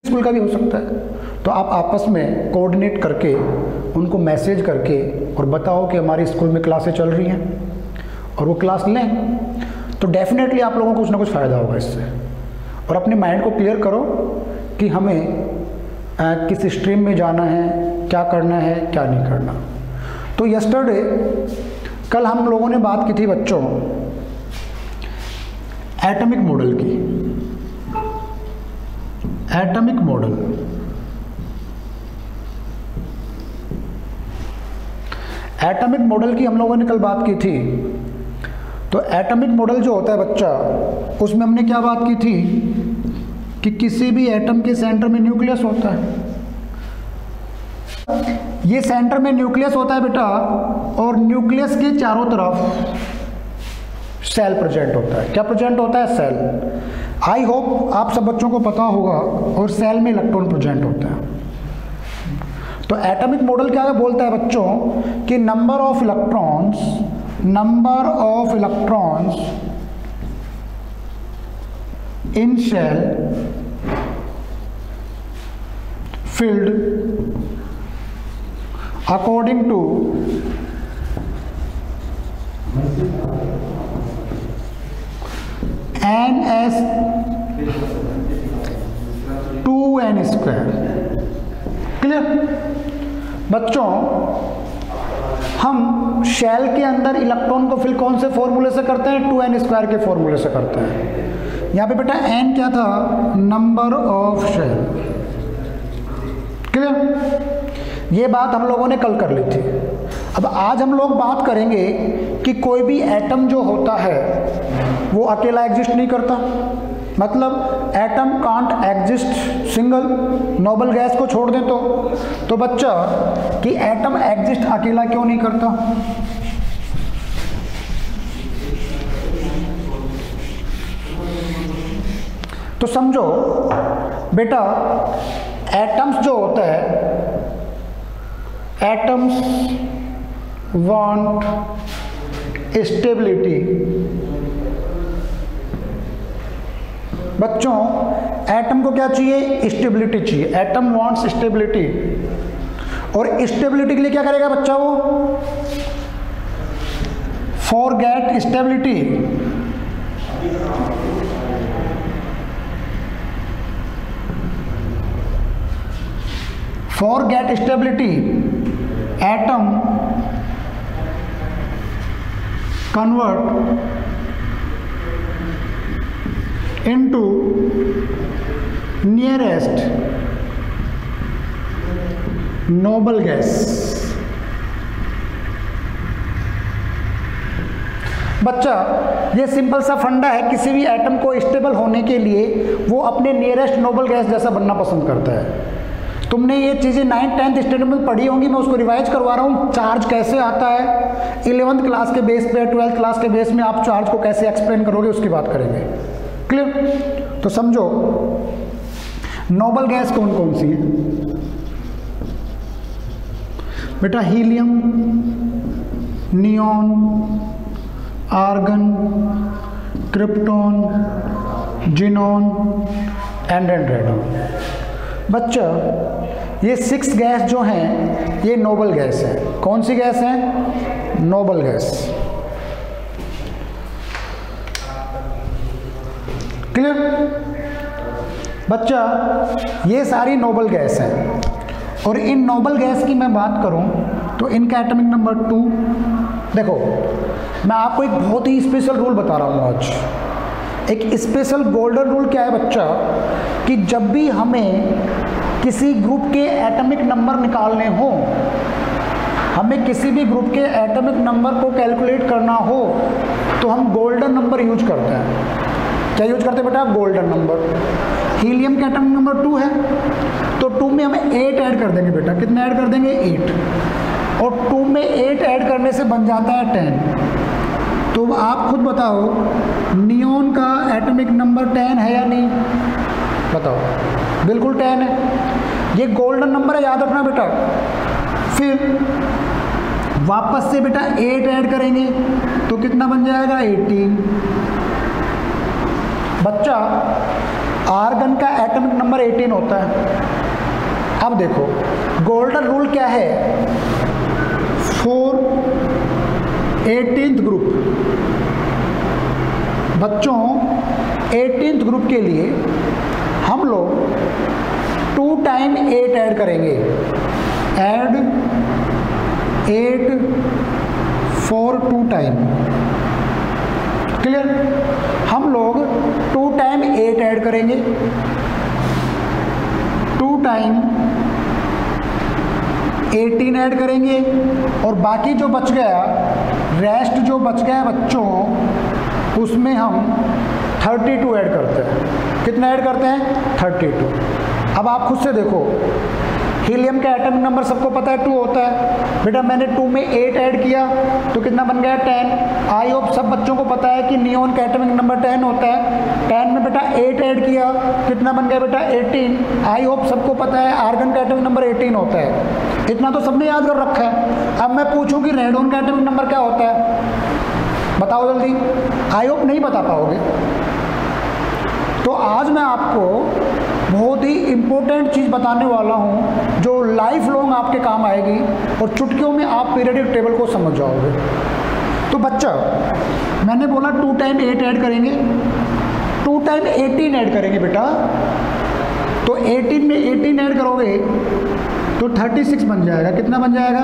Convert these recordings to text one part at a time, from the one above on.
School का भी हो सकता है। तो आप आपस में कोऑर्डिनेट करके उनको मैसेज करके और बताओ कि हमारी स्कूल में क्लासें चल रही हैं और वो क्लास लें, तो डेफिनेटली आप लोगों को कुछ ना कुछ फ़ायदा होगा इससे। और अपने माइंड को क्लियर करो कि हमें किस स्ट्रीम में जाना है, क्या करना है, क्या नहीं करना। तो यस्टरडे कल हम लोगों ने बात की थी बच्चों एटॉमिक मॉडल की। एटॉमिक मॉडल, एटॉमिक मॉडल की हम लोगों ने कल बात की थी। तो एटॉमिक मॉडल जो होता है बच्चा, उसमें हमने क्या बात की थी कि किसी भी एटम के सेंटर में न्यूक्लियस होता है। ये सेंटर में न्यूक्लियस होता है बेटा, और न्यूक्लियस के चारों तरफ सेल प्रेजेंट होता है। क्या प्रेजेंट होता है? सेल। आई होप आप सब बच्चों को पता होगा, और सेल में इलेक्ट्रॉन प्रेजेंट होता है। तो एटॉमिक मॉडल क्या बोलता है बच्चों कि number of electrons in shell filled according to ns 2n square। Clear बच्चों? हम शेल के अंदर इलेक्ट्रॉन को फिल कौन से फॉर्मूले से करते हैं? 2n स्क्वायर के फॉर्मूले से करते हैं। यहाँ पे बेटा n क्या था? Number of shell. क्लियर? ये बात हम लोगों ने कल कर ली थी। अब आज हम लोग बात करेंगे कि कोई भी एटम जो होता है वो अकेला एग्जिस्ट नहीं करता। मतलब atom can't exist single. Noble gas को छोड़ दें तो बच्चा कि एटम एग्जिस्ट अकेला क्यों नहीं करता? तो समझो बेटा, एटम्स जो होता है, एटम्स वांट स्टेबिलिटी। बच्चों एटम को क्या चाहिए? स्टेबिलिटी चाहिए। Atom wants stability. और स्टेबिलिटी के लिए क्या करेगा बच्चा? वो forget stability. Forget stability, atom convert into nearest noble gas। बच्चा ये सिंपल सा फंडा है, किसी भी एटम को स्टेबल होने के लिए वो अपने नियरेस्ट नोबल गैस जैसा बनना पसंद करता है। तुमने ये चीज़ें 9th 10th स्टैंडर्ड में पढ़ी होंगी, मैं उसको रिवाइज करवा रहा हूँ। चार्ज कैसे आता है 11th क्लास के बेस पे, 12th क्लास के बेस में आप चार्ज को कैसे एक्सप्लेन करोगे उसकी बात करेंगे। क्लियर? तो समझो नोबल गैस कौन कौन सी है बेटा? Helium, neon, argon, krypton, xenon and radon. बच्चा ये 6 गैस जो हैं ये नोबल गैस है। कौन सी गैस है? Noble gas. क्लियर? बच्चा ये सारी नोबल गैस हैं, और इन नोबल गैस की मैं बात करूं तो इनका एटॉमिक नंबर 2। देखो मैं आपको एक बहुत ही स्पेशल रूल बता रहा हूं आज। एक स्पेशल गोल्डन रूल क्या है बच्चा कि जब भी हमें किसी ग्रुप के एटॉमिक नंबर निकालने हो, हमें किसी भी ग्रुप के एटॉमिक नंबर को कैलकुलेट करना हो तो हम गोल्डन नंबर यूज करते हैं। क्या यूज करते हैं बेटा? Golden number. हीलियम का एटॉमिक नंबर 2 है, तो 2 में हमें 8 ऐड कर देंगे बेटा। कितना ऐड कर देंगे? 8। और 2 में 8 ऐड करने से बन जाता है 10। तो आप खुद बताओ नियॉन का एटॉमिक नंबर 10 है या नहीं? बताओ। बिल्कुल 10 है। ये गोल्डन नंबर है, याद रखना बेटा। फिर वापस से बेटा 8 ऐड करेंगे तो कितना बन जाएगा? 18। बच्चा आर्गन का एटॉमिक नंबर 18 होता है। अब देखो गोल्डन रूल क्या है, फॉर 18th ग्रुप, बच्चों 18th ग्रुप के लिए हम लोग 2 टाइम 8 ऐड करेंगे, ऐड 8 फॉर 2 टाइम, क्लियर। हम लोग 2 टाइम 8 ऐड करेंगे, 2 टाइम 18 ऐड करेंगे, और बाकी जो बच गया, रेस्ट जो बच गया बच्चों, उसमें हम 32 ऐड करते हैं। कितना ऐड करते हैं? 32। अब आप खुद से देखो, हीलियम का एटॉमिक नंबर सबको पता है 2 होता है। बेटा मैंने 2 में 8 ऐड किया तो कितना बन गया? 10। आई होप सब बच्चों को पता है कि नियोन का एटॉमिक नंबर 10 होता है। 10 में बेटा 8 ऐड किया, कितना बन गया बेटा? 18। आई होप सबको पता है आर्गन का एटॉमिक नंबर 18 होता है। इतना तो सबने याद कर रखा है। अब मैं पूछूं कि रेडोन का एटॉमिक नंबर क्या होता है, बताओ जल्दी। आई होप नहीं बता पाओगे। तो आज मैं आपको बहुत ही इंपॉर्टेंट चीज़ बताने वाला हूँ जो लाइफ लॉन्ग आपके काम आएगी, और चुटकियों में आप पीरियडिक टेबल को समझ जाओगे। तो बच्चा मैंने बोला 2 टाइम 8 ऐड करेंगे, 2 टाइम 18 ऐड करेंगे बेटा। तो 18 में 18 ऐड करोगे तो 36 बन जाएगा। कितना बन जाएगा?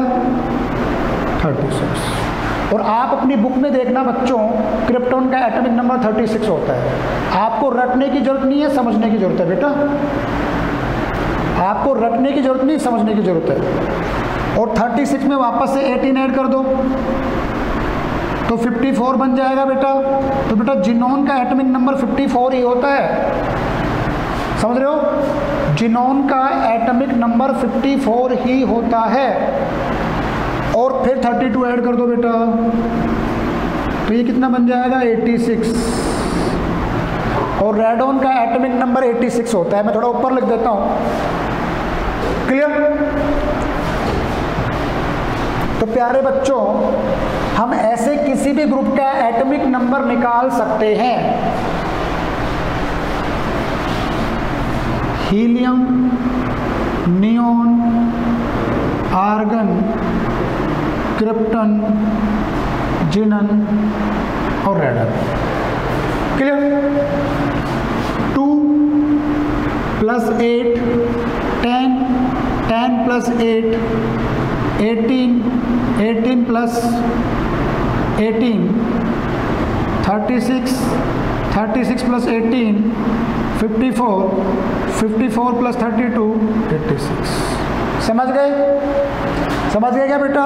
36। और आप अपनी बुक में देखना बच्चों, क्रिप्टॉन का एटॉमिक नंबर 36 होता है। आपको रटने की जरूरत नहीं है, समझने की जरूरत है बेटा। आपको रटने की जरूरत नहीं, समझने की जरूरत है। और 36 में वापस से 18 ऐड कर दो तो 54 बन जाएगा बेटा। तो बेटा जिनोन का एटॉमिक नंबर 54 ही होता है, समझ रहे हो? जिनोन का एटॉमिक नंबर 54 ही होता है। और फिर 32 ऐड कर दो बेटा, तो ये कितना बन जाएगा? 86। और रेडोन का एटॉमिक नंबर 86 होता है। मैं थोड़ा ऊपर लिख देता हूं, क्लियर? तो प्यारे बच्चों, हम ऐसे किसी भी ग्रुप का एटॉमिक नंबर निकाल सकते हैं। हीलियम, नियोन, आर्गन, क्रिप्टन, जिनन और रेडन, क्लियर? 2 + 8 10, 10 + 8 18, 18 + 18 36, 36 + 18 54, 54 + 32 86। समझ गए? समझ गए क्या बेटा?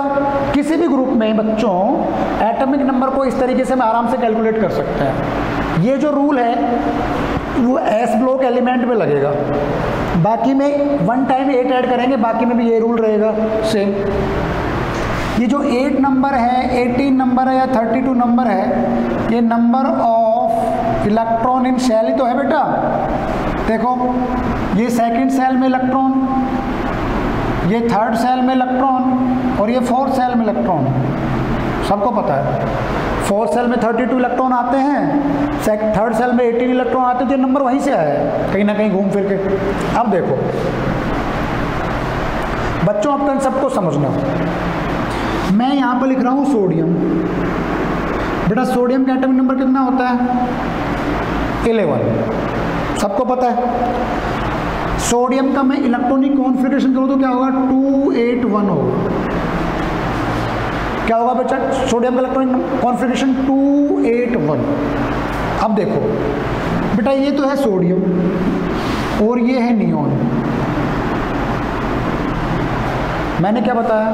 किसी भी ग्रुप में बच्चों एटॉमिक नंबर को इस तरीके से हम आराम से कैलकुलेट कर सकते हैं। ये जो रूल है वो एस ब्लॉक एलिमेंट में लगेगा, बाकी में 1 टाइम 8 ऐड करेंगे, बाकी में भी ये रूल रहेगा सेम। ये जो 8 नंबर है, 18 नंबर है या 32 नंबर है, ये number of electron in shell ही तो है बेटा। देखो ये सेकंड सेल में इलेक्ट्रॉन, ये थर्ड सेल में इलेक्ट्रॉन, और ये फोर्थ सेल में इलेक्ट्रॉन। सबको पता है फोर्थ सेल में 32 इलेक्ट्रॉन आते हैं, थर्ड सेल में 18 इलेक्ट्रॉन आते हैं। तो नंबर वहीं से आया है, कहीं ना कहीं घूम फिर के। अब देखो बच्चों, अब कंसेप्ट को समझना। मैं यहाँ पर लिख रहा हूँ सोडियम। बेटा सोडियम का एटॉमिक नंबर कितना होता है? 11। सबको पता है। सोडियम का मैं इलेक्ट्रॉनिक कॉन्फ़िगरेशन करूँ तो क्या होगा? 281 होगा। क्या होगा बच्चा? सोडियम का इलेक्ट्रॉनिक कॉन्फ़िगरेशन 281। अब देखो बेटा, ये तो है सोडियम और ये है नियोन। मैंने क्या बताया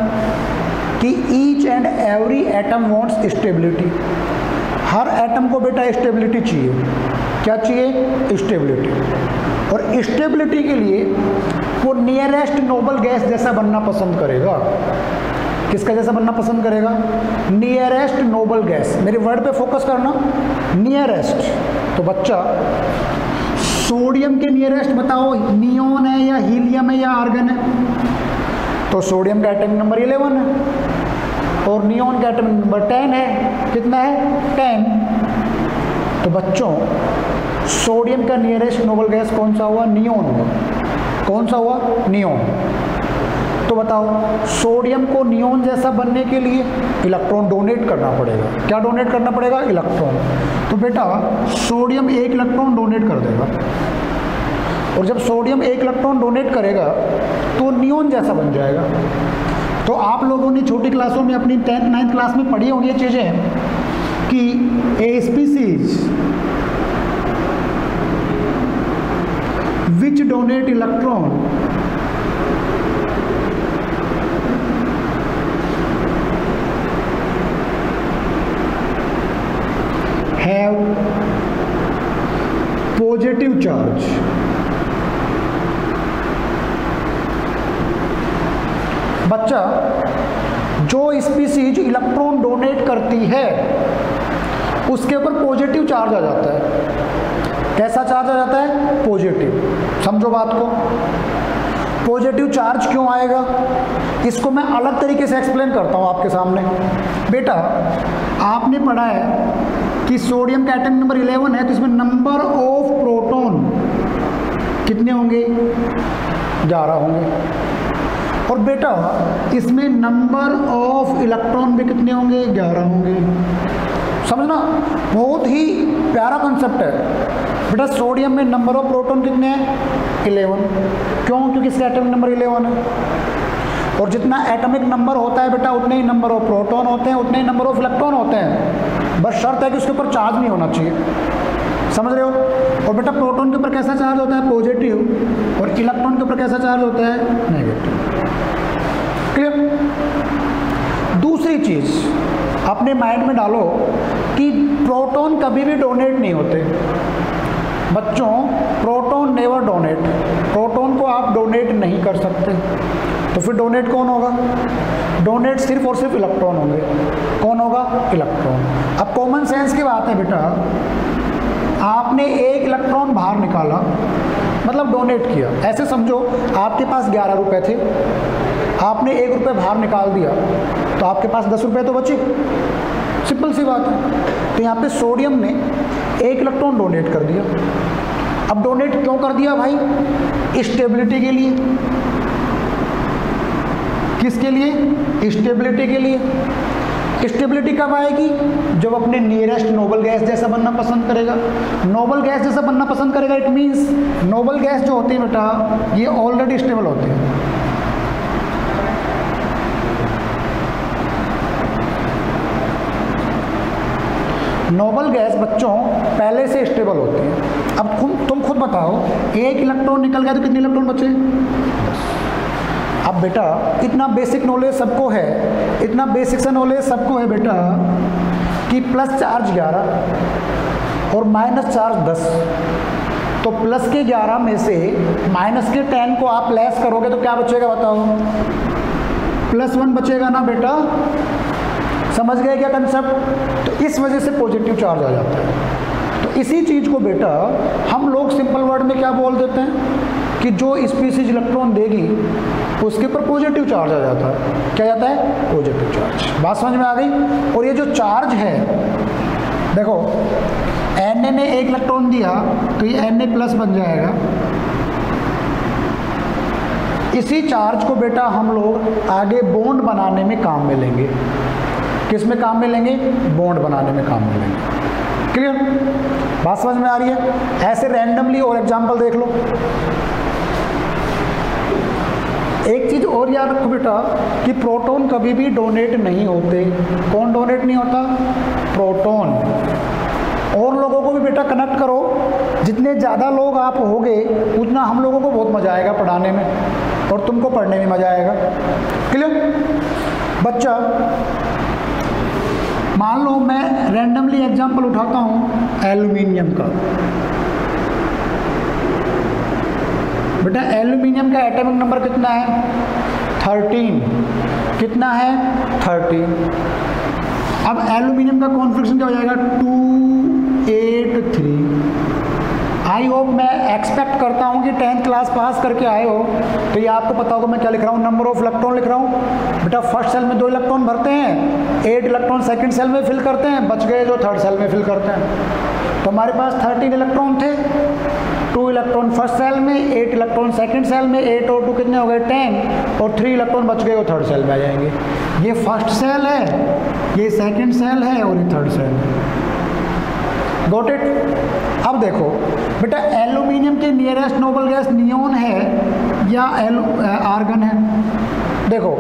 कि each and every atom wants stability. Her atom को बेटा स्टेबिलिटी चाहिए। क्या चाहिए? स्टेबिलिटी। और स्टेबिलिटी के लिए वो नियरेस्ट नोबल गैस जैसा बनना पसंद करेगा। किसका जैसा बनना पसंद करेगा? Nearest noble gas. मेरे वर्ड पे फोकस करना, नियरेस्ट। तो बच्चा सोडियम के नियरेस्ट बताओ, नियोन है या हीलियम है या आर्गन है? तो सोडियम का एटॉमिक नंबर 11 है और नियोन का एटॉमिक नंबर 10 है। कितना है? 10। तो बच्चों सोडियम का नियरेस्ट नोबल गैस कौन सा हुआ? नियोन हुआ। कौन सा हुआ? नियोन। तो बताओ, सोडियम को नियोन जैसा बनने के लिए इलेक्ट्रॉन डोनेट करना पड़ेगा। क्या डोनेट करना पड़ेगा? इलेक्ट्रॉन। तो बेटा सोडियम एक इलेक्ट्रॉन डोनेट कर देगा, और जब सोडियम एक इलेक्ट्रॉन डोनेट करेगा तो नियोन जैसा बन जाएगा। तो आप लोगों ने छोटी क्लासों में अपनी 10th 9th क्लास में पढ़ी होंगी ये चीज़ें कि a species which donate electron have positive charge. बच्चा, जो स्पीसीज इलेक्ट्रॉन डोनेट करती है उसके ऊपर पॉजिटिव चार्ज आ जाता है। कैसा चार्ज आ जाता है? पॉजिटिव। समझो बात को। पॉजिटिव चार्ज क्यों आएगा इसको मैं अलग तरीके से एक्सप्लेन करता हूं आपके सामने। बेटा आपने पढ़ा है कि सोडियम का एटम नंबर 11 है, तो इसमें नंबर ऑफ प्रोटॉन कितने होंगे? 11 होंगे। और बेटा इसमें नंबर ऑफ इलेक्ट्रॉन भी कितने होंगे? 11 होंगे। समझना, बहुत ही प्यारा कंसेप्ट है। बेटा सोडियम में नंबर ऑफ प्रोटॉन कितने हैं? 11। क्यों? क्योंकि इसका एटॉमिक नंबर 11 है। और जितना एटॉमिक नंबर होता है बेटा उतने ही नंबर ऑफ प्रोटॉन होते हैं, उतने ही नंबर ऑफ इलेक्ट्रॉन होते हैं। बस शर्त है कि उसके ऊपर चार्ज नहीं होना चाहिए। समझ रहे हो? और बेटा प्रोटॉन के ऊपर कैसा चार्ज होता है? पॉजिटिव। और इलेक्ट्रॉन के ऊपर कैसा चार्ज होता है? नेगेटिव। क्लियर? दूसरी चीज अपने माइंड में डालो कि प्रोटॉन कभी भी डोनेट नहीं होते। बच्चों प्रोटॉन नेवर डोनेट। प्रोटॉन को आप डोनेट नहीं कर सकते, तो फिर डोनेट कौन होगा? डोनेट सिर्फ और सिर्फ इलेक्ट्रॉन होंगे। कौन होगा? इलेक्ट्रॉन। अब कॉमन सेंस की बात है बेटा, आपने एक इलेक्ट्रॉन बाहर निकाला मतलब डोनेट किया। ऐसे समझो आपके पास 11 रुपए थे, आपने 1 रुपये बाहर निकाल दिया तो आपके पास 10 रुपये तो बचे। सिंपल सी बात है। तो यहाँ पे सोडियम ने 1 इलेक्ट्रॉन डोनेट कर दिया। अब डोनेट क्यों कर दिया भाई? स्टेबिलिटी के लिए। किसके लिए? स्टेबिलिटी के लिए। स्टेबिलिटी कब आएगी? जब अपने नियरेस्ट नोबल गैस जैसा बनना पसंद करेगा। नोबल गैस जैसा बनना पसंद करेगा, इट मीन्स नोबल गैस जो होती है बेटा ये ऑलरेडी स्टेबल होती है। नोबल गैस बच्चों पहले से स्टेबल होती है। अब तुम खुद बताओ, 1 इलेक्ट्रॉन निकल गया तो कितने इलेक्ट्रॉन बचे? 10। अब बेटा इतना बेसिक नॉलेज सबको है, इतना बेसिक सा नॉलेज सबको है बेटा कि प्लस चार्ज 11 और माइनस चार्ज 10। तो प्लस के 11 में से माइनस के 10 को आप लेस करोगे तो क्या बचेगा बताओ? +1 बचेगा ना बेटा। समझ गए क्या कंसेप्ट? तो इस वजह से पॉजिटिव चार्ज आ जाता है। तो इसी चीज को बेटा हम लोग सिंपल वर्ड में क्या बोल देते हैं कि जो स्पीसीज इलेक्ट्रॉन देगी उसके ऊपर पॉजिटिव चार्ज आ जाता है। क्या जाता है? Positive charge. बात समझ में आ गई? और ये जो चार्ज है देखो, Na ने 1 इलेक्ट्रॉन दिया तो ये Na+ बन जाएगा। इसी चार्ज को बेटा हम लोग आगे बॉन्ड बनाने में काम में लेंगे। किस में काम में लेंगे? बॉन्ड बनाने में काम में लेंगे। क्लियर? बात समझ में आ रही है? ऐसे रैंडमली और एग्जांपल देख लो। एक चीज और याद रखो बेटा कि प्रोटॉन कभी भी डोनेट नहीं होते। कौन डोनेट नहीं होता? प्रोटॉन। और लोगों को भी बेटा कनेक्ट करो। जितने ज़्यादा लोग आप होगे उतना हम लोगों को बहुत मजा आएगा पढ़ाने में और तुमको पढ़ने में मजा आएगा। क्लियर? बच्चा मान लो मैं रैंडमली एग्जांपल उठाता हूं एल्यूमिनियम का। बेटा एल्यूमिनियम का एटॉमिक नंबर कितना है? 13। कितना है? 13। अब एल्यूमिनियम का कॉन्फिगरेशन क्या हो जाएगा? 283। आई होप, मैं एक्सपेक्ट करता हूँ कि 10th क्लास पास करके आए हो, तो ये आपको पता होगा मैं क्या लिख रहा हूँ, नंबर ऑफ इलेक्ट्रॉन लिख रहा हूँ। बेटा फर्स्ट सेल में 2 इलेक्ट्रॉन भरते हैं, 8 इलेक्ट्रॉन सेकंड सेल में फिल करते हैं, बच गए जो थर्ड सेल में फिल करते हैं। तो हमारे पास 13 इलेक्ट्रॉन थे, 2 इलेक्ट्रॉन फर्स्ट सेल में, 8 इलेक्ट्रॉन सेकंड सेल में, 8 और 2 कितने हो गए 10, और 3 इलेक्ट्रॉन बच गए वो थर्ड सेल में आ जाएंगे। ये फर्स्ट सेल है, ये सेकंड सेल है और ये थर्ड सेल है। Got it. अब देखो बेटा एल्यूमिनियम के नियरेस्ट नोबल गैस नियोन है या आर्गन है। देखो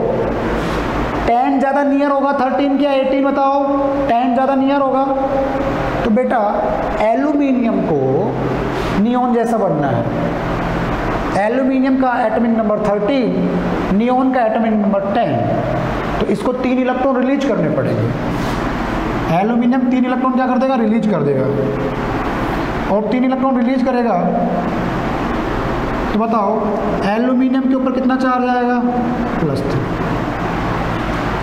10 ज़्यादा नियर होगा 13 क्या 18, बताओ 10 ज़्यादा नियर होगा। तो बेटा एल्यूमिनियम को नियोन जैसा बनना है। एल्यूमिनियम का एटॉमिक नंबर 13, नियोन का एटॉमिक नंबर 10, तो इसको 3 इलेक्ट्रॉन रिलीज करने पड़ेंगे। एल्यूमिनियम 3 इलेक्ट्रॉन क्या कर देगा, रिलीज कर देगा, और 3 इलेक्ट्रॉन रिलीज करेगा तो बताओ एल्यूमिनियम के ऊपर कितना चार्ज आएगा, +3।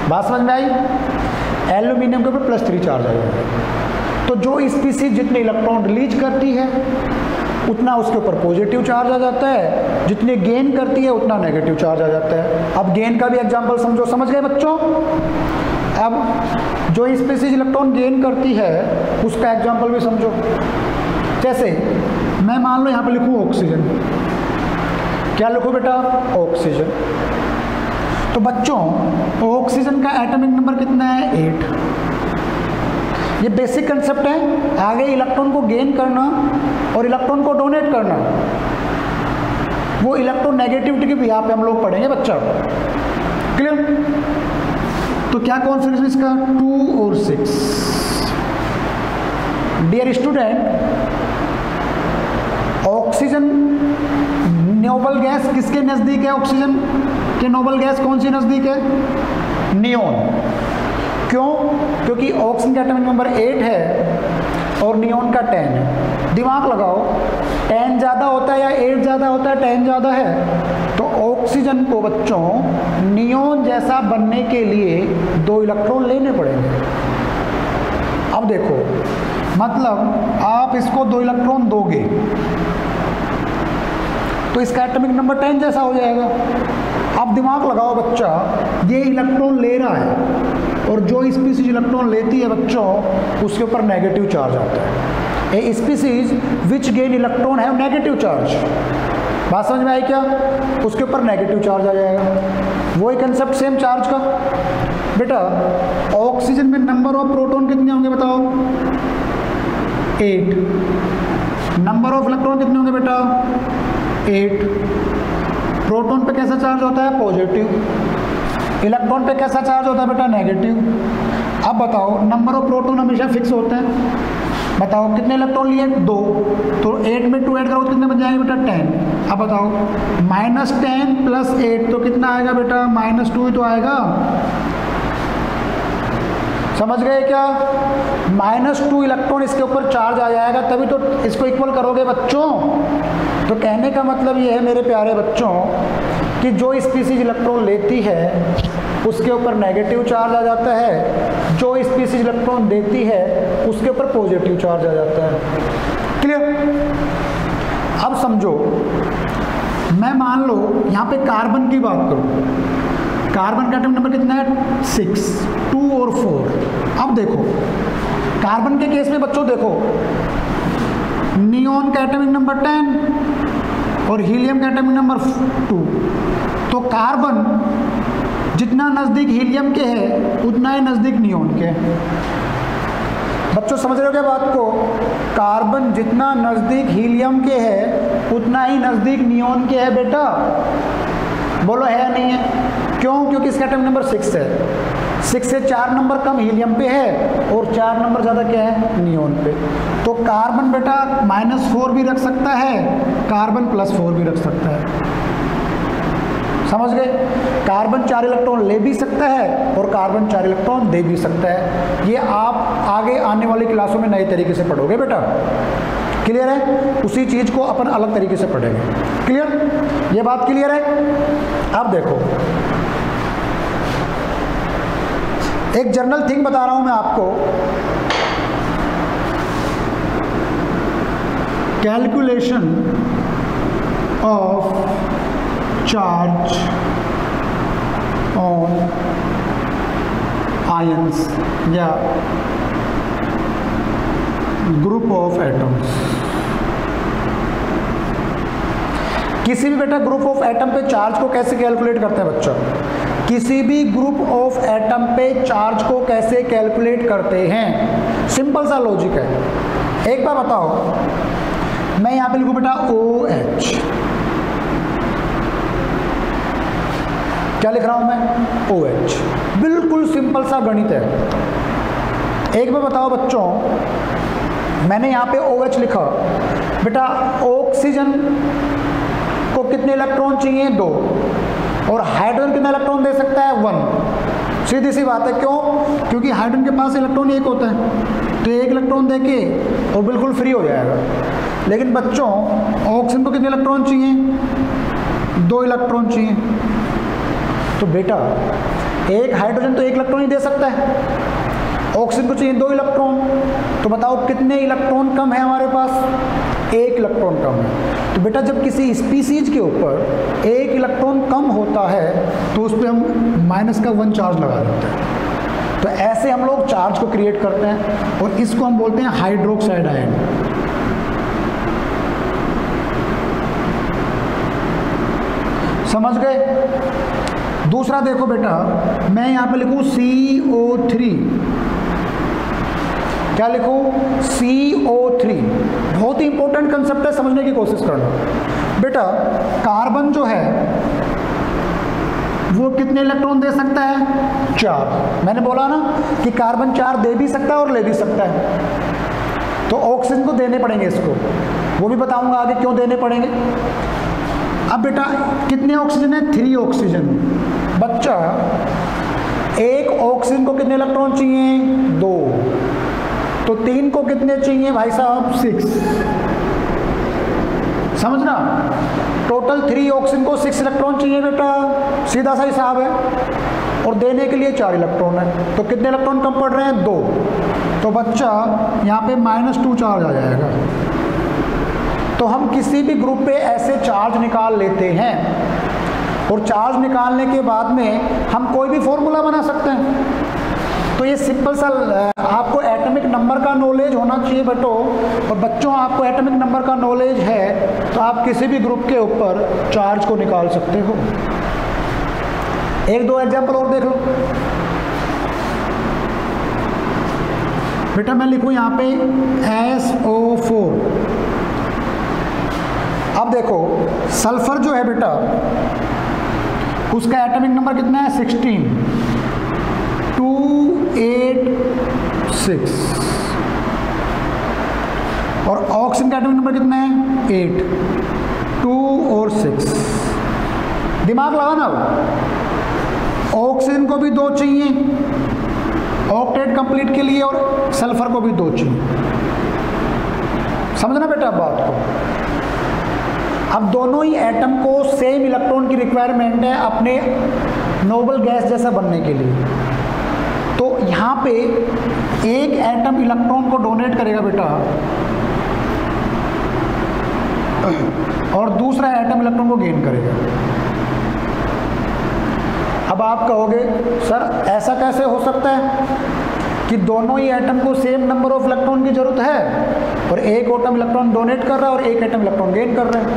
बात समझ में आई? एल्यूमिनियम के ऊपर +3 चार्ज आएगा। तो जो स्पीसीज जितने इलेक्ट्रॉन रिलीज करती है उतना उसके ऊपर पॉजिटिव चार्ज आ जाता है, जितने गेन करती है उतना नेगेटिव चार्ज आ जाता है। अब गेन का भी एग्जांपल समझो, समझ गए बच्चों? अब जो स्पीसीज इलेक्ट्रॉन गेन करती है उसका एग्जांपल भी समझो। जैसे मैं मान लो यहाँ पे लिखूँ ऑक्सीजन, क्या लिखूँ बेटा, ऑक्सीजन। तो बच्चों ऑक्सीजन का एटॉमिक नंबर कितना है, 8। ये बेसिक कंसेप्ट है। आगे इलेक्ट्रॉन को गेन करना और इलेक्ट्रॉन को डोनेट करना, वो इलेक्ट्रॉन नेगेटिविटी के भी यहाँ पे हम लोग पढ़ेंगे बच्चा। क्लियर? तो क्या कॉन्फिगरेशन इसका, 2 और 6। Dear student, oxygen noble gas किसके नज़दीक है? ऑक्सीजन के नोबल गैस कौन सी नज़दीक है? नियोन। क्यों? क्योंकि ऑक्सीजन का एटॉमिक नंबर 8 है और नियोन का 10 है। दिमाग लगाओ, 10 ज़्यादा होता है या 8 ज़्यादा होता है? 10 ज़्यादा है। तो ऑक्सीजन को बच्चों नियोन जैसा बनने के लिए 2 इलेक्ट्रॉन लेने पड़ेंगे। अब देखो, मतलब आप इसको 2 इलेक्ट्रॉन दोगे तो इसका एटॉमिक नंबर 10 जैसा हो जाएगा। अब दिमाग लगाओ बच्चा, ये इलेक्ट्रॉन ले रहा है और जो स्पीसीज इलेक्ट्रॉन लेती है बच्चों उसके ऊपर नेगेटिव चार्ज आता है। A species which gain electron है नेगेटिव चार्ज। बात समझ में आई क्या? उसके ऊपर नेगेटिव चार्ज आ जाएगा। वही कंसेप्ट सेम चार्ज का। बेटा ऑक्सीजन में नंबर ऑफ प्रोटॉन कितने होंगे बताओ, 8। नंबर ऑफ इलेक्ट्रॉन कितने होंगे बेटा, 8। प्रोटॉन पे कैसा चार्ज होता है, पॉजिटिव। इलेक्ट्रॉन पे कैसा चार्ज होता है बेटा, नेगेटिव। अब बताओ नंबर ऑफ प्रोटॉन हमेशा फिक्स होते हैं। बताओ कितने इलेक्ट्रॉन लिए, 2। तो 8 में 2 ऐड करो तो कितने बन जाएंगे बेटा, 10। अब बताओ -10 + 8 तो कितना आएगा बेटा, -2 ही तो आएगा। समझ गए क्या? -2 इलेक्ट्रॉन इसके ऊपर चार्ज आ जाएगा, तभी तो इसको इक्वल करोगे बच्चों। तो कहने का मतलब ये है मेरे प्यारे बच्चों कि जो स्पीसीज इलेक्ट्रॉन लेती है उसके ऊपर नेगेटिव चार्ज आ जाता है, जो स्पीसीज इलेक्ट्रॉन देती है उसके ऊपर पॉजिटिव चार्ज आ जाता है। क्लियर? अब समझो, मैं मान लो यहाँ पे कार्बन की बात करूँ, कार्बन का एटॉमिक नंबर कितना है, 6, 2 और 4। अब देखो कार्बन के केस में बच्चों देखो, नियोन का एटॉमिक नंबर 10 और हीलियम का एटॉमिक नंबर 2। तो कार्बन जितना नज़दीक हीलियम के है उतना ही नज़दीक नियोन के है। बच्चों समझ रहे हो क्या बात को? कार्बन जितना नज़दीक हीलियम के है उतना ही नज़दीक नियोन के है बेटा। बोलो है या नहीं है? क्यों? क्योंकि इसका एटॉमिक नंबर 6 है। 6 से 4 नंबर कम हीलियम पे है और 4 नंबर ज़्यादा क्या है, नियोन पे। तो कार्बन बेटा -4 भी रख सकता है, कार्बन +4 भी रख सकता है। समझ गए? कार्बन 4 इलेक्ट्रॉन ले भी सकता है और कार्बन 4 इलेक्ट्रॉन दे भी सकता है। ये आप आगे आने वाली क्लासों में नए तरीके से पढ़ोगे बेटा। क्लियर है? उसी चीज़ को अपन अलग तरीके से पढ़ेंगे। क्लियर? ये बात क्लियर है? अब देखो एक जनरल थिंग बता रहा हूं मैं आपको। Calculation of charge on ions या ग्रुप ऑफ एटम्स। किसी भी बेटा ग्रुप ऑफ एटम पे चार्ज को कैसे कैलकुलेट करते हैं बच्चा? किसी भी ग्रुप ऑफ एटम पे चार्ज को कैसे कैलकुलेट करते हैं? सिंपल सा लॉजिक है। एक बार बताओ, मैं यहां पे लिखूं बेटा OH, क्या लिख रहा हूं मैं? OH। बिल्कुल सिंपल सा गणित है। एक बार बताओ बच्चों, मैंने यहां पे OH लिखा, बेटा ऑक्सीजन को कितने इलेक्ट्रॉन चाहिए? 2। और हाइड्रोजन कितना इलेक्ट्रॉन दे सकता है? 1। सीधी सी बात है। क्यों? क्योंकि हाइड्रोजन के पास इलेक्ट्रॉन एक होता है, तो 1 इलेक्ट्रॉन देके और बिल्कुल फ्री हो जाएगा। लेकिन बच्चों ऑक्सीजन को कितने इलेक्ट्रॉन चाहिए? 2 इलेक्ट्रॉन चाहिए। तो बेटा एक हाइड्रोजन तो 1 इलेक्ट्रॉन ही दे सकता है, ऑक्सीजन को चाहिए 2 इलेक्ट्रॉन। तो बताओ कितने इलेक्ट्रॉन कम है हमारे पास? 1 इलेक्ट्रॉन कम है। तो बेटा जब किसी स्पीसीज के ऊपर 1 इलेक्ट्रॉन कम होता है तो उस पर हम -1 चार्ज लगा देते हैं। तो ऐसे हम लोग चार्ज को क्रिएट करते हैं और इसको हम बोलते हैं हाइड्रोक्साइड आयन। समझ गए? दूसरा देखो बेटा, मैं यहां पे लिखूं CO3। क्या लिखूं? CO3। बहुत ही इंपॉर्टेंट कंसेप्ट है, समझने की कोशिश करना। बेटा कार्बन जो है वो कितने इलेक्ट्रॉन दे सकता है? 4। मैंने बोला ना कि कार्बन 4 दे भी सकता है और ले भी सकता है। तो ऑक्सीजन को देने पड़ेंगे इसको, वो भी बताऊंगा आगे क्यों देने पड़ेंगे। अब बेटा कितने ऑक्सीजन है? 3 ऑक्सीजन। बच्चा एक ऑक्सीजन को कितने इलेक्ट्रॉन चाहिए? 2। तो 3 को कितने चाहिए भाई साहब? 6। समझना, टोटल 3 ऑक्सीजन को 6 इलेक्ट्रॉन चाहिए बेटा, सीधा सा हिसाब है। और देने के लिए 4 इलेक्ट्रॉन है, तो कितने इलेक्ट्रॉन कम पड़ रहे हैं? 2। तो बच्चा यहाँ पे -2 चार्ज आ जाएगा। तो हम किसी भी ग्रुप पे ऐसे चार्ज निकाल लेते हैं और चार्ज निकालने के बाद में हम कोई भी फॉर्मूला बना सकते हैं। तो ये सिंपल सा, आपको एटॉमिक नंबर का नॉलेज होना चाहिए बेटो। और बच्चों आपको एटॉमिक नंबर का नॉलेज है तो आप किसी भी ग्रुप के ऊपर चार्ज को निकाल सकते हो। 1-2 एग्जाम्पल और देख लो बेटा। मैं लिखूं यहाँ पे SO4। अब देखो सल्फर जो है बेटा उसका एटॉमिक नंबर कितना है? 16। 286। और ऑक्सीजन का एटॉमिक नंबर कितना है? 8। 2 और 6। दिमाग लगाना, ऑक्सीजन को भी 2 चाहिए ऑक्टेट कंप्लीट के लिए, और सल्फर को भी 2 चाहिए। समझना बेटा बात को। अब दोनों ही एटम को सेम इलेक्ट्रॉन की रिक्वायरमेंट है अपने नोबल गैस जैसा बनने के लिए। तो यहाँ पे एक एटम इलेक्ट्रॉन को डोनेट करेगा बेटा और दूसरा एटम इलेक्ट्रॉन को गेन करेगा। अब आप कहोगे सर ऐसा कैसे हो सकता है कि दोनों ही एटम को सेम नंबर ऑफ इलेक्ट्रॉन की जरूरत है और एक एटम इलेक्ट्रॉन डोनेट कर रहा है और एक एटम इलेक्ट्रॉन गेन कर रहा है?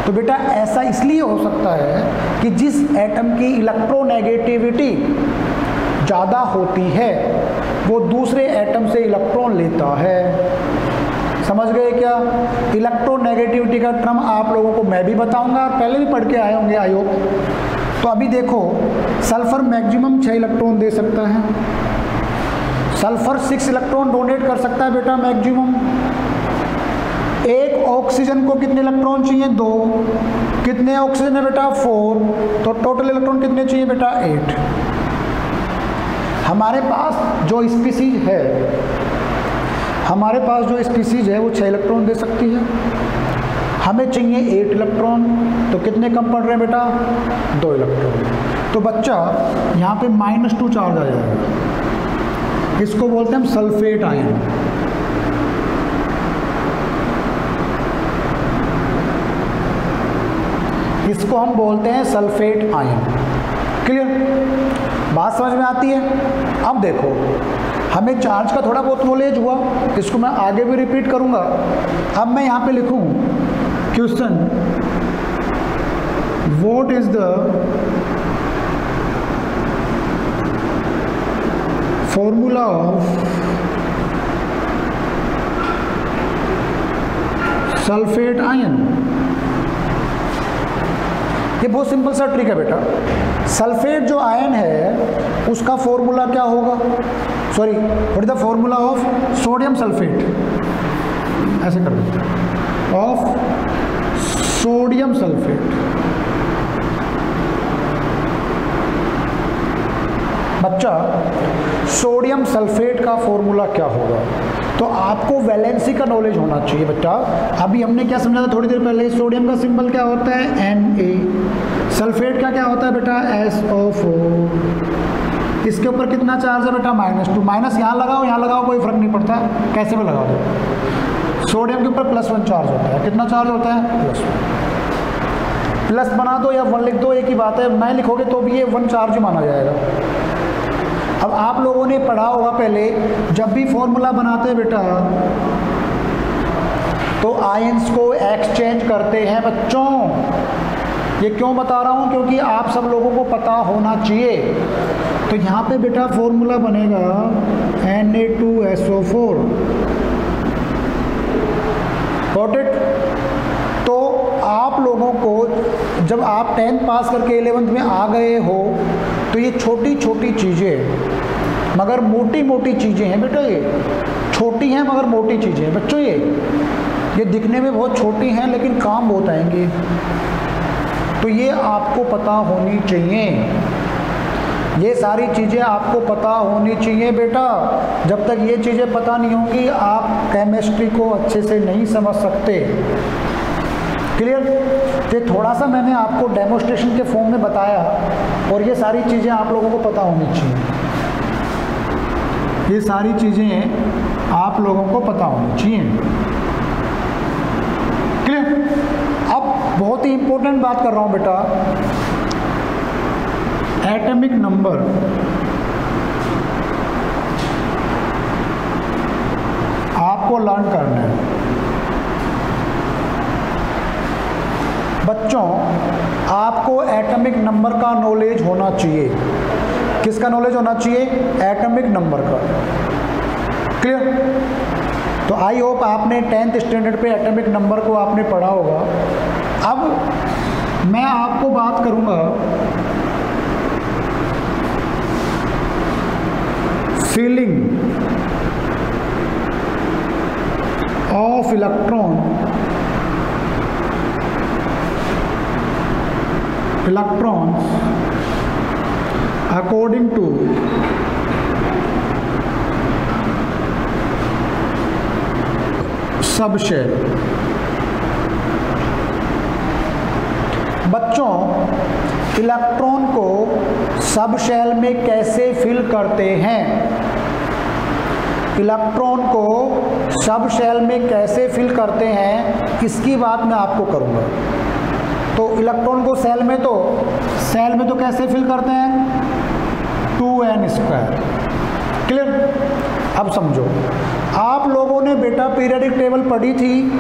तो बेटा ऐसा इसलिए हो सकता है कि जिस एटम की इलेक्ट्रोनेगेटिविटी ज़्यादा होती है वो दूसरे एटम से इलेक्ट्रॉन लेता है। समझ गए क्या? इलेक्ट्रोनेगेटिविटी का टर्म आप लोगों को मैं भी बताऊंगा और पहले भी पढ़ के आए होंगे आई होप। तो अभी देखो सल्फर मैक्सिमम 6 इलेक्ट्रॉन दे सकता है, सल्फर 6 इलेक्ट्रॉन डोनेट कर सकता है बेटा मैक्सिमम। एक ऑक्सीजन को कितने इलेक्ट्रॉन चाहिए? 2। कितने ऑक्सीजन है बेटा? 4। तो टोटल इलेक्ट्रॉन कितने चाहिए बेटा? 8। हमारे पास जो स्पीसीज है वो 6 इलेक्ट्रॉन दे सकती है, हमें चाहिए 8 इलेक्ट्रॉन। तो कितने कम पड़ रहे हैं बेटा? 2 इलेक्ट्रॉन। तो बच्चा यहाँ पे -2 चार्ज आ जाएगा, इसको बोलते हैं हम सल्फेट आयन। इसको हम बोलते हैं सल्फेट आयन। क्लियर, बात समझ में आती है? अब देखो, हमें चार्ज का थोड़ा बहुत नॉलेज हुआ, इसको मैं आगे भी रिपीट करूंगा। अब मैं यहाँ पे लिखूं question, what is the formula of sulphate ion. ये बहुत सिंपल सा ट्रिक है बेटा। सल्फेट जो आयन है उसका फॉर्मूला क्या होगा, sorry what is the formula of sodium sulphate, ऐसे कर देते हैं, ऑफ सोडियम सल्फेट। बच्चा, सोडियम सल्फेट का फॉर्मूला क्या होगा? तो आपको वैलेंसी का नॉलेज होना चाहिए बच्चा। अभी हमने क्या समझा था थोड़ी देर पहले, सोडियम का सिंबल क्या होता है, Na। सल्फेट का क्या होता है बेटा, SO4। इसके ऊपर कितना चार्ज है बेटा, -2। माइनस यहाँ लगाओ यहाँ लगाओ कोई फर्क नहीं पड़ता, कैसे भी लगा दो। सोडियम के ऊपर +1 चार्ज होता है। कितना चार्ज होता है, +1। प्लस बना दो या 1 लिख दो, एक ही बात है। नहीं लिखोगे तो भी ये 1 चार्ज ही माना जाएगा। अब आप लोगों ने पढ़ा होगा पहले, जब भी फॉर्मूला बनाते हैं बेटा तो आयंस को एक्सचेंज करते हैं बच्चों। ये क्यों बता रहा हूं, क्योंकि आप सब लोगों को पता होना चाहिए। तो यहाँ पे बेटा फॉर्मूला बनेगा Na2SO4। Got it? तो आप लोगों को जब आप 10th पास करके 11th में आ गए हो तो ये छोटी छोटी चीज़ें मगर मोटी मोटी चीज़ें हैं बेटा। ये छोटी हैं मगर मोटी चीज़ें हैं बच्चों। ये दिखने में बहुत छोटी हैं लेकिन काम बहुत आएंगे। तो ये आपको पता होनी चाहिए, ये सारी चीज़ें आपको पता होनी चाहिए बेटा। जब तक ये चीज़ें पता नहीं होंगी आप केमिस्ट्री को अच्छे से नहीं समझ सकते। क्लियर? ये थोड़ा सा मैंने आपको डेमोस्ट्रेशन के फॉर्म में बताया और ये सारी चीज़ें आप लोगों को पता होनी चाहिए। ये सारी चीज़ें आप लोगों को पता होनी चाहिए। क्लियर? अब बहुत ही इंपॉर्टेंट बात कर रहा हूँ बेटा, एटॉमिक नंबर। आपको लर्न करना है बच्चों। आपको एटॉमिक नंबर का नॉलेज होना चाहिए। किसका नॉलेज होना चाहिए? एटॉमिक नंबर का। क्लियर? तो आई होप आपने 10th स्टैंडर्ड पे एटॉमिक नंबर को आपने पढ़ा होगा। अब मैं आपको बात करूंगा feeling of electrons according to subshell. बच्चों, इलेक्ट्रॉन को सबशेल में कैसे फिल करते हैं? इलेक्ट्रॉन को सबशेल में कैसे फिल करते हैं इसकी बात मैं आपको करूंगा। तो इलेक्ट्रॉन को सेल में तो कैसे फिल करते हैं? 2n²। क्लियर? अब समझो, आप लोगों ने बेटा पीरियोडिक टेबल पढ़ी थी।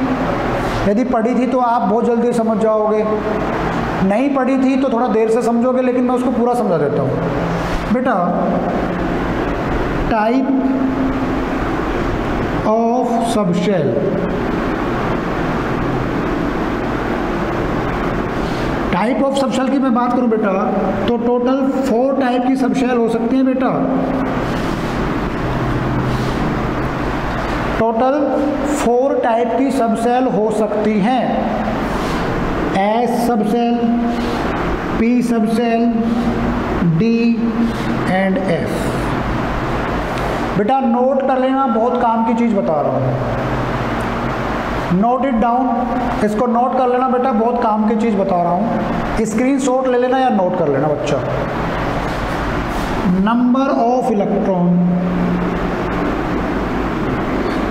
यदि पढ़ी थी तो आप बहुत जल्दी समझ जाओगे, नहीं पढ़ी थी तो थोड़ा देर से समझोगे, लेकिन मैं उसको पूरा समझा देता हूँ बेटा। Type of subshell, type of subshell की मैं बात करूं बेटा तो टोटल 4 टाइप की सबशेल हो सकती हैं बेटा। टोटल 4 टाइप की सबशेल हो सकती हैं। S subshell, P subshell, D and F। बेटा नोट कर लेना, बहुत काम की चीज बता रहा हूं। नोट इट डाउन, इसको नोट कर लेना बेटा, बहुत काम की चीज बता रहा हूं। स्क्रीनशॉट ले लेना या नोट कर लेना बच्चा। नंबर ऑफ इलेक्ट्रॉन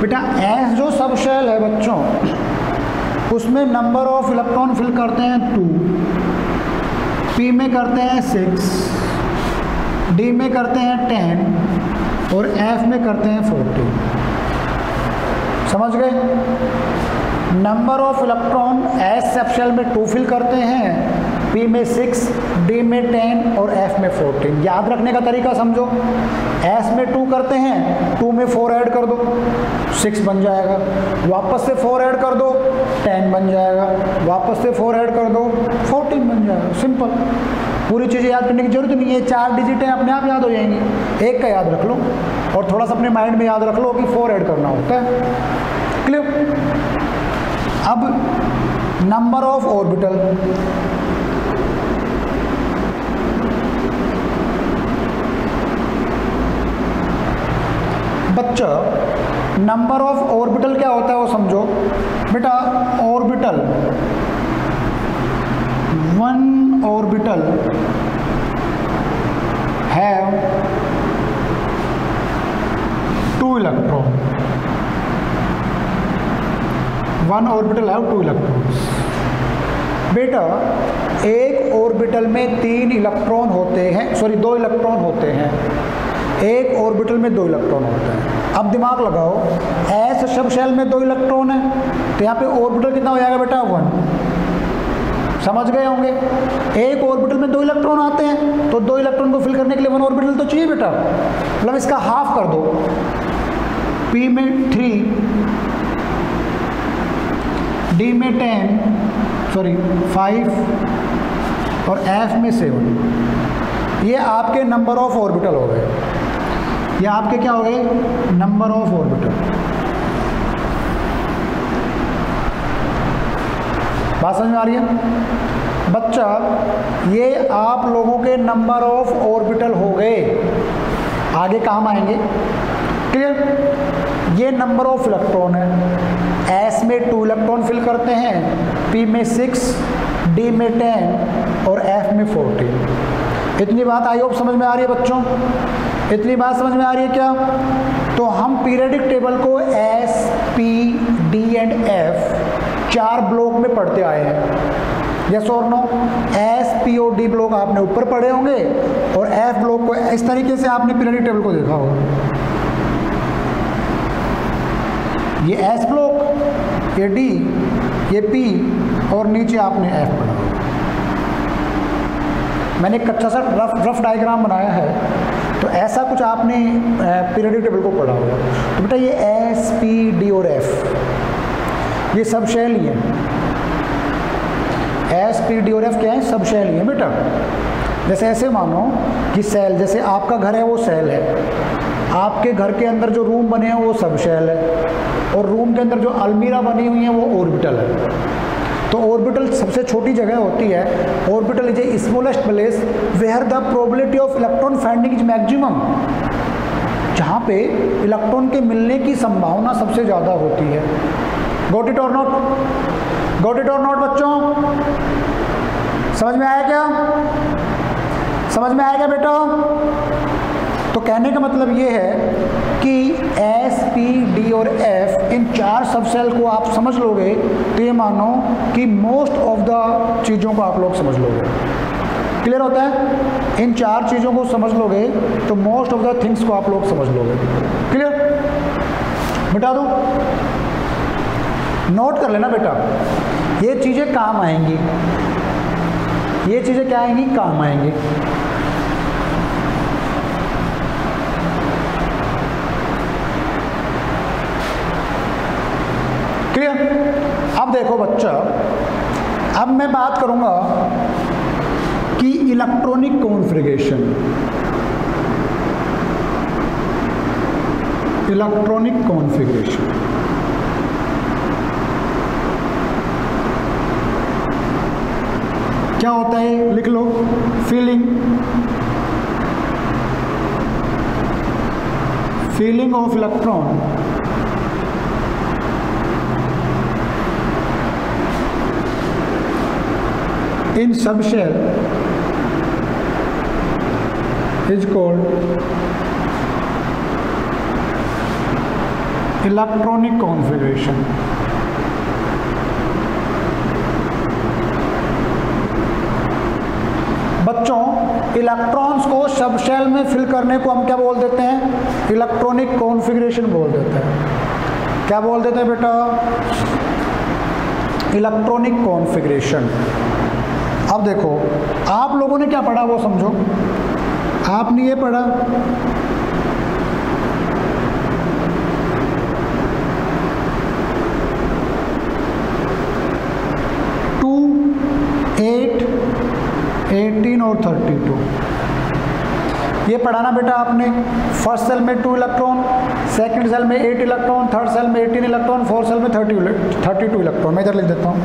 बेटा, S जो सबशेल है बच्चों उसमें नंबर ऑफ इलेक्ट्रॉन फिल करते हैं 2। पी में करते हैं 6, डी में करते हैं 10 और एफ में करते हैं 14। समझ गए? Number of electron S subshell में 2 फिल करते हैं, पी में 6, डी में 10 और एफ में 14। याद रखने का तरीका समझो, एस में 2 करते हैं, 2 में 4 ऐड कर दो 6 बन जाएगा, वापस से 4 ऐड कर दो 10 बन जाएगा, वापस से 4 ऐड कर दो 14 बन जाएगा। सिंपल, पूरी चीज़ें याद करने की जरूरत नहीं है, 4 डिजिट हैं अपने आप याद हो जाएंगी। एक का याद रख लो और थोड़ा सा अपने माइंड में याद रख लो कि 4 ऐड करना होता है। क्लियर? अब नंबर ऑफ ऑर्बिटल, बच्चा नंबर ऑफ ऑर्बिटल क्या होता है वो समझो बेटा। Orbital, 1 orbital have 2 electron, 1 orbital have 2 electrons. बेटा एक ऑर्बिटल में 3 इलेक्ट्रॉन होते हैं, सॉरी 2 इलेक्ट्रॉन होते हैं, एक ऑर्बिटल में 2 इलेक्ट्रॉन होते हैं। अब दिमाग लगाओ, एस सब शेल में 2 इलेक्ट्रॉन है तो यहाँ पे ऑर्बिटल कितना हो जाएगा बेटा 1। समझ गए होंगे? एक ऑर्बिटल में 2 इलेक्ट्रॉन आते हैं तो 2 इलेक्ट्रॉन को फिल करने के लिए 1 ऑर्बिटल तो चाहिए बेटा, मतलब इसका हाफ कर दो। पी में 3, डी में 5 और एफ में 7। ये आपके नंबर ऑफ ऑर्बिटल हो गए, ये आपके क्या हो गए? Number of orbital. बात समझ में आ रही है बच्चा? ये आप लोगों के नंबर ऑफ ऑर्बिटल हो गए, आगे काम आएंगे। क्लियर? ये नंबर ऑफ इलेक्ट्रॉन है, एस में 2 इलेक्ट्रॉन फिल करते हैं, पी में 6, डी में 10 और एफ में 14। इतनी बात आई होप समझ में आ रही है बच्चों? इतनी बात समझ में आ रही है क्या? तो हम पीरियडिक टेबल को S, P, D and F 4 block में पढ़ते आए हैं। यस और नो? एस, पी और डी ब्लॉक आपने ऊपर पढ़े होंगे और एफ ब्लॉक को इस तरीके से आपने पीरियडिक टेबल को देखा होगा। ये एस ब्लॉक, ये डी, ये पी और नीचे आपने एफ पढ़ा होगा। मैंने एक कच्चा सा रफ डायग्राम बनाया है, तो ऐसा कुछ आपने पीरियडिक टेबल को पढ़ा होगा। तो बेटा ये एस, पी, डी और एफ ये सब शेल ही हैं। एस, पी, डी और एफ क्या है? सब शेल ही है बेटा। जैसे ऐसे मानो कि सेल, जैसे आपका घर है वो सेल है, आपके घर के अंदर जो रूम बने हैं वो सब शेल है, और रूम के अंदर जो अलमीरा बनी हुई है वो ऑर्बिटल है। तो ऑर्बिटल सबसे छोटी जगह होती है। Orbital is a smallest place where the probability of electron finding is maximum, जहाँ पे इलेक्ट्रॉन के मिलने की संभावना सबसे ज़्यादा होती है। गॉट इट और नॉट? गॉट इट और नॉट बच्चों? समझ में आया क्या? समझ में आया क्या बेटा? तो कहने का मतलब ये है कि एस, पी, डी और एफ इन 4 सब सेल को आप समझ लोगे तो ये मानो कि मोस्ट ऑफ द चीज़ों को आप लोग समझ लोगे। क्लियर होता है? इन 4 चीज़ों को समझ लोगे तो मोस्ट ऑफ द थिंग्स को आप लोग समझ लोगे। क्लियर? मिटा दो, नोट कर लेना बेटा, ये चीज़ें काम आएंगी, ये चीज़ें क्या आएंगी? काम आएंगी। क्लियर? अब देखो बच्चा, अब मैं बात करूंगा कि इलेक्ट्रॉनिक कॉन्फ़िगरेशन, इलेक्ट्रॉनिक कॉन्फ़िगरेशन क्या होता है? लिख लो, filling of electron in subshell is called electronic configuration. बच्चों, इलेक्ट्रॉन्स को सब शेल में फिल करने को हम क्या बोल देते हैं? इलेक्ट्रॉनिक कॉन्फ़िगरेशन बोल देते हैं। क्या बोल देते हैं बेटा? Electronic configuration. अब देखो, आप लोगों ने क्या पढ़ा वो समझो। आपने ये पढ़ा 2, 8, 18 और 32, ये पढ़ा ना बेटा आपने। फर्स्ट सेल में 2 इलेक्ट्रॉन, सेकंड सेल में 8 इलेक्ट्रॉन, थर्ड सेल में 18 इलेक्ट्रॉन, फोर्थ सेल में 32 इलेक्ट्रॉन। मैं इधर लिख देता हूँ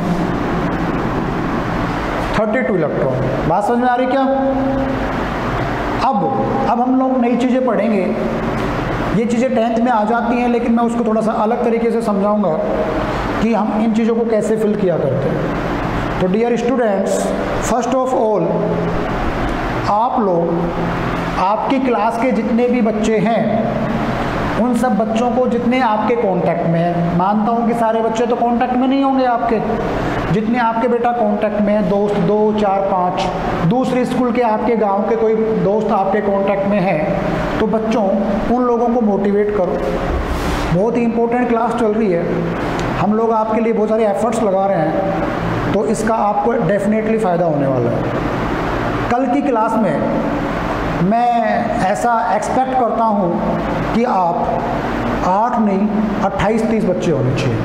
32 इलेक्ट्रॉन। बात समझ में आ रही क्या? अब हम लोग नई चीज़ें पढ़ेंगे। ये चीज़ें 10th में आ जाती हैं, लेकिन मैं उसको थोड़ा सा अलग तरीके से समझाऊंगा कि हम इन चीज़ों को कैसे फिल किया करते हैं। तो dear students, first of all आप लोग, आपकी क्लास के जितने भी बच्चे हैं, उन सब बच्चों को जितने आपके कांटेक्ट में हैं, मानता हूँ कि सारे बच्चे तो कांटेक्ट में नहीं होंगे आपके, जितने आपके बेटा कांटेक्ट में हैं, दोस्त 2, 4, 5, दूसरे स्कूल के, आपके गांव के कोई दोस्त आपके कांटेक्ट में हैं, तो बच्चों उन लोगों को मोटिवेट करो। बहुत ही इंपॉर्टेंट क्लास चल रही है, हम लोग आपके लिए बहुत सारे एफर्ट्स लगा रहे हैं, तो इसका आपको डेफिनेटली फ़ायदा होने वाला है। कल की क्लास में मैं ऐसा एक्सपेक्ट करता हूँ कि आप 8 नहीं 28-30 बच्चे होने चाहिए।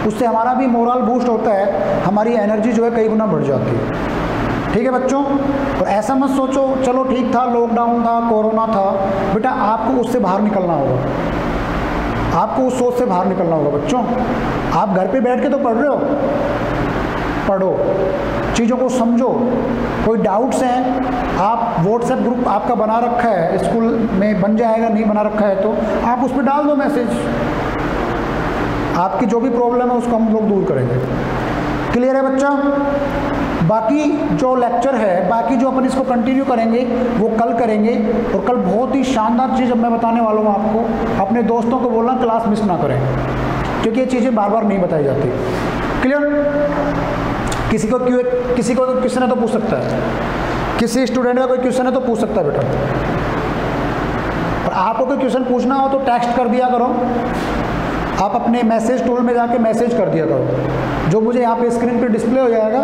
उससे हमारा भी मोरल बूस्ट होता है, हमारी एनर्जी जो है कई गुना बढ़ जाती है। ठीक है बच्चों? और ऐसा मत सोचो चलो ठीक था, लॉकडाउन था, कोरोना था। बेटा आपको उससे बाहर निकलना होगा, आपको उस सोच से बाहर निकलना होगा। बच्चों आप घर पे बैठ के तो पढ़ रहे हो, पढ़ो, चीज़ों को समझो। कोई डाउट्स हैं, आप व्हाट्सएप ग्रुप आपका बना रखा है, स्कूल में बन जाएगा, नहीं बना रखा है तो आप उस पर डाल दो मैसेज। आपकी जो भी प्रॉब्लम है उसको हम लोग दूर करेंगे। क्लियर है बच्चा? बाकी जो लेक्चर है, बाकी जो अपन इसको कंटिन्यू करेंगे वो कल करेंगे। और कल बहुत ही शानदार चीज़ मैं बताने वाला हूँ आपको। अपने दोस्तों को बोलना क्लास मिस ना करें, क्योंकि ये चीज़ें बार बार नहीं बताई जाती। क्लियर? किसी को क्वेश्चन है तो पूछ सकता है, किसी स्टूडेंट का कोई क्वेश्चन है तो पूछ सकता है बेटा। और आपको कोई क्वेश्चन पूछना हो तो टेक्स्ट कर दिया करो, आप अपने मैसेज टूल में जाके मैसेज कर दिया करो, जो मुझे यहाँ पे स्क्रीन पे डिस्प्ले हो जाएगा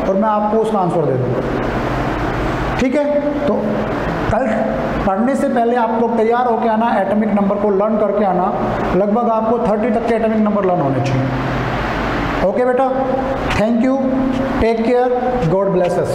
और मैं आपको उसका आंसर दे दूँगा। ठीक है? तो कल पढ़ने से पहले आप लोग तैयार होकर आना, एटॉमिक नंबर को लर्न करके आना। लगभग आपको 30 तक के एटॉमिक नंबर लर्न होने चाहिए। ओके बेटा, thank you, take care, God bless us.